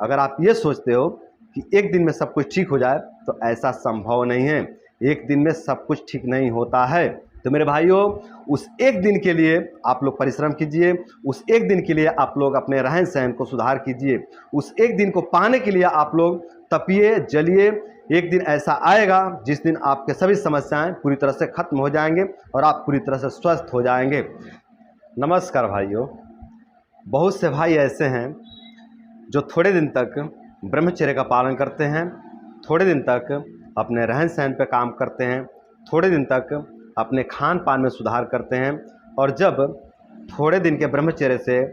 अगर आप ये सोचते हो कि एक दिन में सब कुछ ठीक हो जाए तो ऐसा संभव नहीं है। एक दिन में सब कुछ ठीक नहीं होता है। तो मेरे भाइयों, उस एक दिन के लिए आप लोग परिश्रम कीजिए, उस एक दिन के लिए आप लोग अपने रहन सहन को सुधार कीजिए, उस एक दिन को पाने के लिए आप लोग तपिए, जलिए। एक दिन ऐसा आएगा जिस दिन आपके सभी समस्याएं पूरी तरह से खत्म हो जाएंगे और आप पूरी तरह से स्वस्थ हो जाएंगे। नमस्कार भाइयों। बहुत से भाई ऐसे हैं जो थोड़े दिन तक ब्रह्मचर्य का पालन करते हैं, थोड़े दिन तक अपने रहन सहन पर काम करते हैं, थोड़े दिन तक अपने खान पान में सुधार करते हैं, और जब थोड़े दिन के ब्रह्मचर्य से,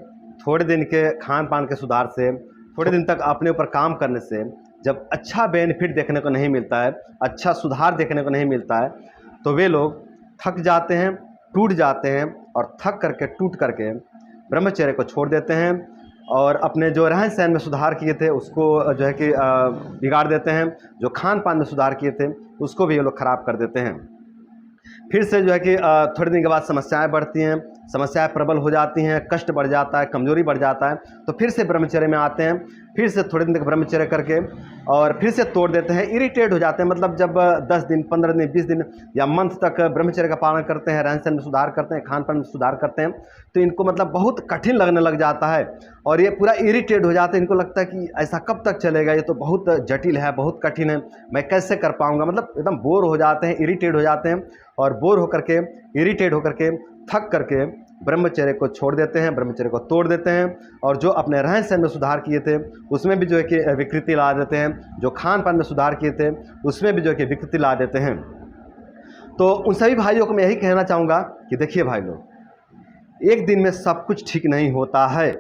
थोड़े दिन के खान पान के सुधार से, थोड़े दिन तक अपने ऊपर काम करने से जब अच्छा बेनिफिट देखने को नहीं मिलता है, अच्छा सुधार देखने को नहीं मिलता है, तो वे लोग थक जाते हैं, टूट जाते हैं, और थक करके टूट करके ब्रह्मचर्य को छोड़ देते हैं और अपने जो रहन सहन में सुधार किए थे उसको जो है कि बिगाड़ देते हैं। जो खान पान में सुधार किए थे उसको भी ये लोग ख़राब कर देते हैं। फिर से जो है कि थोड़े दिन के बाद समस्याएं बढ़ती हैं, समस्याएं प्रबल हो जाती हैं, कष्ट बढ़ जाता है, कमजोरी बढ़ जाता है, तो फिर से ब्रह्मचर्य में आते हैं, फिर से थोड़े दिन तक ब्रह्मचर्य करके और फिर से तोड़ देते हैं, इरिटेट हो जाते हैं। मतलब जब 10 दिन, 15 दिन, 20 दिन या मंथ तक ब्रह्मचर्य का पालन करते हैं, रहन सहन में सुधार करते हैं, खान पान में सुधार करते हैं, तो इनको मतलब बहुत कठिन लगने लग जाता है और ये पूरा इरिटेट हो जाते हैं। इनको लगता है कि ऐसा कब तक चलेगा, ये तो बहुत जटिल है, बहुत कठिन है, मैं कैसे कर पाऊँगा। मतलब एकदम बोर हो जाते हैं, इरिटेट हो जाते हैं और बोर होकर के, इरिटेट होकर के, थक करके ब्रह्मचर्य को छोड़ देते हैं, ब्रह्मचर्य को तोड़ देते हैं और जो अपने रहन सहन में सुधार किए थे उसमें भी जो है कि विकृति ला देते हैं, जो खान पान में सुधार किए थे उसमें भी जो है कि विकृति ला देते हैं। तो उन सभी भाइयों को मैं यही कहना चाहूँगा कि देखिए भाई लोग, एक दिन में सब कुछ ठीक नहीं होता है।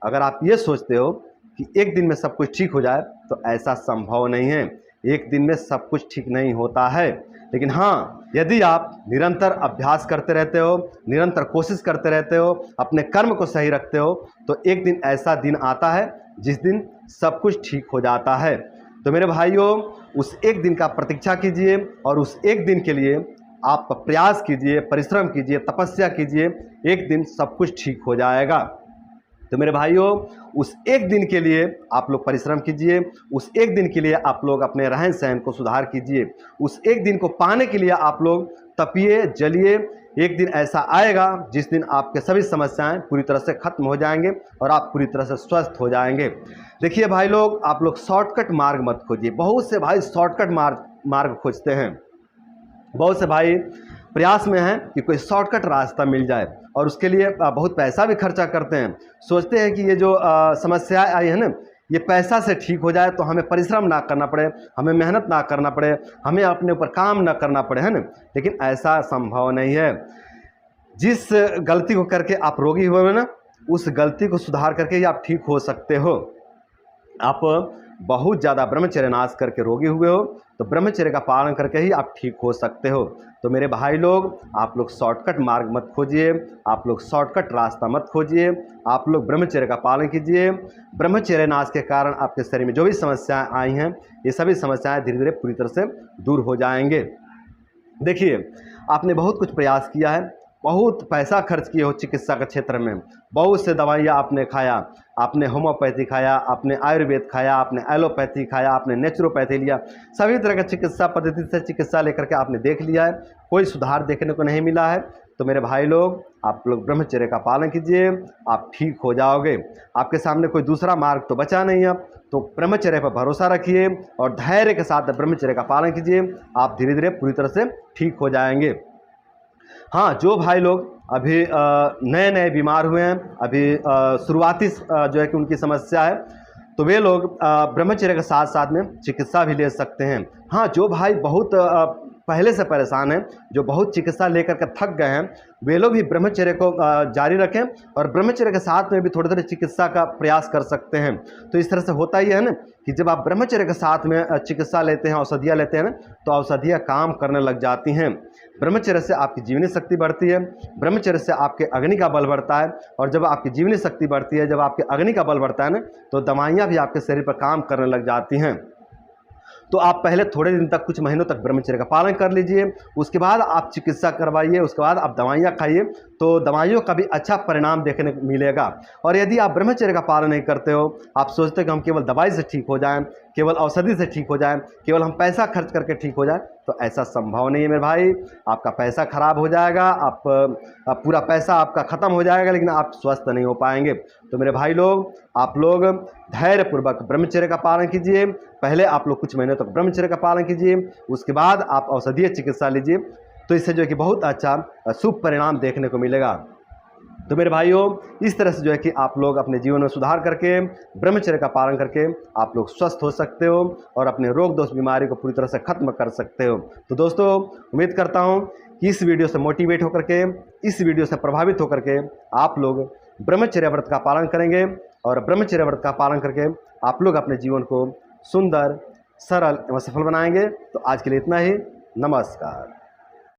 अगर आप ये सोचते हो कि एक दिन में सब कुछ ठीक हो जाए तो ऐसा संभव नहीं है। एक दिन में सब कुछ ठीक नहीं होता है। लेकिन हाँ, यदि आप निरंतर अभ्यास करते रहते हो, निरंतर कोशिश करते रहते हो, अपने कर्म को सही रखते हो, तो एक दिन ऐसा दिन आता है जिस दिन सब कुछ ठीक हो जाता है। तो मेरे भाइयों, उस एक दिन का प्रतीक्षा कीजिए और उस एक दिन के लिए आप प्रयास कीजिए, परिश्रम कीजिए, तपस्या कीजिए। एक दिन सब कुछ ठीक हो जाएगा। तो मेरे भाइयों, उस एक दिन के लिए आप लोग परिश्रम कीजिए, उस एक दिन के लिए आप लोग अपने रहन सहन को सुधार कीजिए, उस एक दिन को पाने के लिए आप लोग तपिए, जलिए। एक दिन ऐसा आएगा जिस दिन आपके सभी समस्याएं पूरी तरह से खत्म हो जाएंगे और आप पूरी तरह से स्वस्थ हो जाएंगे। देखिए भाई लोग, आप लोग शॉर्टकट मार्ग मत खोजिए। बहुत से भाई शॉर्टकट मार्ग खोजते हैं। बहुत से भाई प्रयास में हैं कि कोई शॉर्टकट रास्ता मिल जाए और उसके लिए बहुत पैसा भी खर्चा करते हैं। सोचते हैं कि ये जो समस्याएं आई है ना, ये पैसा से ठीक हो जाए तो हमें परिश्रम ना करना पड़े, हमें मेहनत ना करना पड़े, हमें अपने ऊपर काम ना करना पड़े, है ना। लेकिन ऐसा संभव नहीं है। जिस गलती को करके आप रोगी हुए हो ना, उस गलती को सुधार करके ही आप ठीक हो सकते हो। आप बहुत ज़्यादा ब्रह्मचर्य नाश करके रोगी हुए हो तो ब्रह्मचर्य का पालन करके ही आप ठीक हो सकते हो। तो मेरे भाई लोग, आप लोग शॉर्टकट मार्ग मत खोजिए, आप लोग शॉर्टकट रास्ता मत खोजिए, आप लोग ब्रह्मचर्य का पालन कीजिए। ब्रह्मचर्य नाश के कारण आपके शरीर में जो भी समस्याएं आई हैं, ये सभी समस्याएं धीरे धीरे पूरी तरह से दूर हो जाएंगे। देखिए, आपने बहुत कुछ प्रयास किया है, बहुत पैसा खर्च किए हो चिकित्सा के क्षेत्र में, बहुत से दवाइयाँ आपने खाया, आपने होम्योपैथी खाया, आपने आयुर्वेद खाया, आपने एलोपैथी खाया, आपने नेचुरोपैथी लिया, सभी तरह का चिकित्सा पद्धति से चिकित्सा लेकर के आपने देख लिया है, कोई सुधार देखने को नहीं मिला है। तो मेरे भाई लोग, आप लोग ब्रह्मचर्य का पालन कीजिए, आप ठीक हो जाओगे। आपके सामने कोई दूसरा मार्ग तो बचा नहीं अब, तो ब्रह्मचर्य पर भरोसा रखिए और धैर्य के साथ ब्रह्मचर्य का पालन कीजिए। आप धीरे धीरे पूरी तरह से ठीक हो जाएंगे। हाँ, जो भाई लोग अभी नए नए बीमार हुए हैं, अभी शुरुआती जो है कि उनकी समस्या है, तो वे लोग ब्रह्मचर्य के साथ साथ में चिकित्सा भी ले सकते हैं। हाँ, जो भाई बहुत पहले से परेशान हैं, जो बहुत चिकित्सा लेकर के थक गए हैं, वे लोग भी ब्रह्मचर्य को जारी रखें और ब्रह्मचर्य के साथ में भी थोड़ी थोड़ी चिकित्सा का प्रयास कर सकते हैं। तो इस तरह से होता ही है ना कि जब आप ब्रह्मचर्य के साथ में चिकित्सा लेते हैं, औषधियाँ लेते हैं ना, तो औषधियाँ काम करने लग जाती हैं। ब्रह्मचर्य से आपकी जीवनी शक्ति बढ़ती है, ब्रह्मचर्य से आपके अग्नि का बल बढ़ता है, और जब आपकी जीवनी शक्ति बढ़ती है, जब आपके अग्नि का बल बढ़ता है ना, तो दवाइयाँ भी आपके शरीर पर काम करने लग जाती हैं। तो आप पहले थोड़े दिन तक, कुछ महीनों तक ब्रह्मचर्य का पालन कर लीजिए। उसके बाद आप चिकित्सा करवाइए, उसके बाद आप दवाइयाँ खाइए, तो दवाइयों का भी अच्छा परिणाम देखने को मिलेगा। और यदि आप ब्रह्मचर्य का पालन नहीं करते हो, आप सोचते हो कि हम केवल दवाई से ठीक हो जाएं, केवल औषधि से ठीक हो जाएं, केवल हम पैसा खर्च करके ठीक हो जाए, तो ऐसा संभव नहीं है मेरे भाई। आपका पैसा खराब हो जाएगा, आप पूरा पैसा आपका ख़त्म हो जाएगा, लेकिन आप स्वस्थ नहीं हो पाएंगे। तो मेरे भाई लोग, आप लोग धैर्यपूर्वक ब्रह्मचर्य का पालन कीजिए। पहले आप लोग कुछ महीनों तक ब्रह्मचर्य का पालन कीजिए, उसके बाद आप औषधीय चिकित्सा लीजिए, तो इससे जो है कि बहुत अच्छा शुभ परिणाम देखने को मिलेगा। तो मेरे भाइयों, इस तरह से जो है कि आप लोग अपने जीवन में सुधार करके, ब्रह्मचर्य का पालन करके आप लोग स्वस्थ हो सकते हो और अपने रोग दोष बीमारी को पूरी तरह से खत्म कर सकते हो। तो दोस्तों, उम्मीद करता हूँ कि इस वीडियो से मोटिवेट होकर के, इस वीडियो से प्रभावित होकर के आप लोग ब्रह्मचर्य व्रत का पालन करेंगे, और ब्रह्मचर्य व्रत का पालन करके आप लोग अपने जीवन को सुंदर, सरल एवं सफल बनाएंगे। तो आज के लिए इतना ही। नमस्कार।